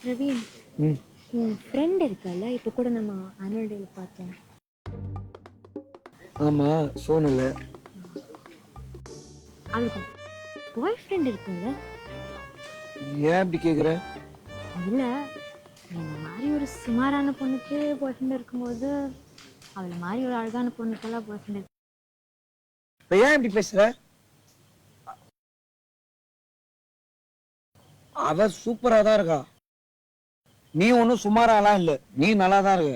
பிரவீன், உன் ஃப்ரெண்ட் இருக்கல்ல, இப்போ கூட நம்ம ஆனுவல் டேல பார்த்தோம். ஆமா, சோனல. அவளுக்கு பாய் ஃப்ரெண்ட் இருக்குல்ல? ஏன் இப்படி கேக்குற? இல்ல, இந்த மாதிரி ஒரு சுமாரான பொண்ணுக்கு பாய் ஃப்ரெண்ட் இருக்கும்போது அவளை மாதிரி ஒரு அழகான பொண்ணுக்கெல்லாம் பாய் ஃப்ரெண்ட் இருக்கு. இப்ப ஏன் இப்படி பேசுற? அவ சூப்பரா தான் இருக்கா. நீ ஒன்னும் சுமாராலாம் இல்ல, நீ நல்லா தான் இருக்க.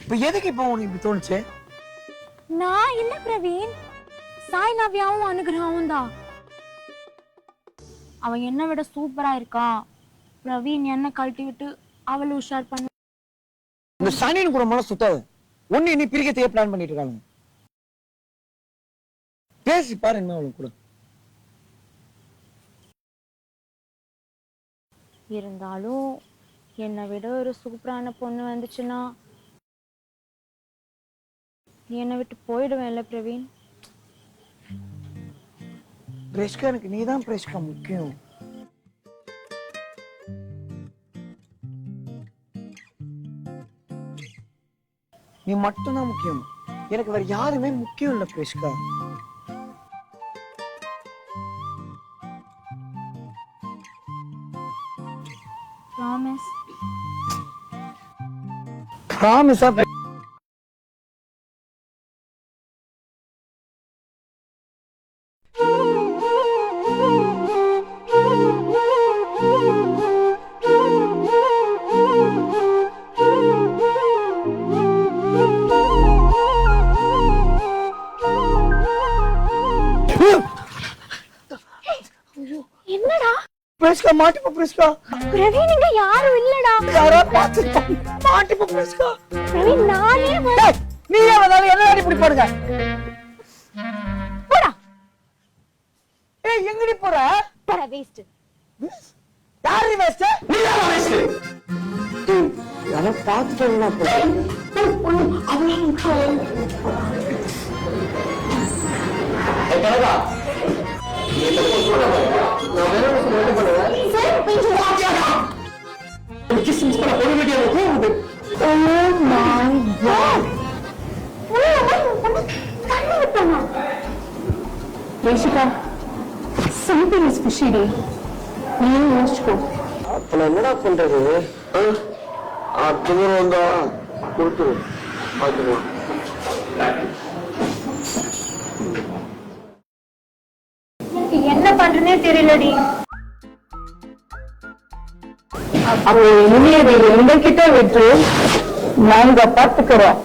இப்ப எதுக்கு இப்ப உனக்கு இப்படி தோணுச்சு? நான் இல்ல பிரவீன், சாய் நவ்யாவும் அனுகிரகாவும் தான். அவன் என்னை விட சூப்பரா இருக்கா, பிரவீன் என்ன கழட்டி விட்டு அவளை உஷார் பண்ண. இந்த சனின்னு கூட மனசு சுத்தாது. ஒண்ணு நீ பிரிக்கத்தையே பிளான் பண்ணிட்டு இருக்காங்க. பேசி பாரு என்ன அவளுக்கு கூட. இருந்தாலும் என்னை விட ஒரு சூப்பரான பொண்ணு வந்துச்சுன்னா நீ என்னை விட்டு போயிடுவேன்ல பிரவீன். பிரேஷ்கா, எனக்கு நீதான் பிரேஷ்கா முக்கியம். நீ மட்டும்தான் முக்கியம். எனக்கு வேற யாருமே முக்கியம் இல்ல பிரேஷ்கா. ப்ராமிஸ்? ப்ராமிஸா? என்னடா பிரேஷ்கா, மாட்டிப்போ பிரேஷ்கா. பிரவீன், இங்க யாரும் இல்லடா. யாரா பாத்து மாட்டிப்போ பிரேஷ்கா. பிரவீன், நானே டேய், நீயே வந்தாலும் என்ன இப்படி போடுங்க. போடா. ஏய், எங்கடி போற? போடா, வேஸ்ட். யாரு வேஸ்ட்? நீயா வேஸ்ட்? யாரா பாத்துட்டேன்னா போறேன். அவளா முட்டாள். ஏய் கனகா, நீ என்ன சொல்ற? நான் வேற என்ன பண்ணுவேன்? சரி, போய் வாடா. கிஸ்மிஸ் பண்ண போற வேண்டிய போகுது. Oh my god. கண்ணு விட்டனா? Rishika, something is fishy day. நீ யோசிச்சுக்கோ. அப்ப நான் என்னடா பண்றது? தூரம் வந்தா கொடுத்து பார்த்துக்கலாம். என்ன பண்றேனே தெரியலடி. அப்போ இனிய எங்ககிட்ட விட்டு நாங்க பார்த்துக்கிறோம்.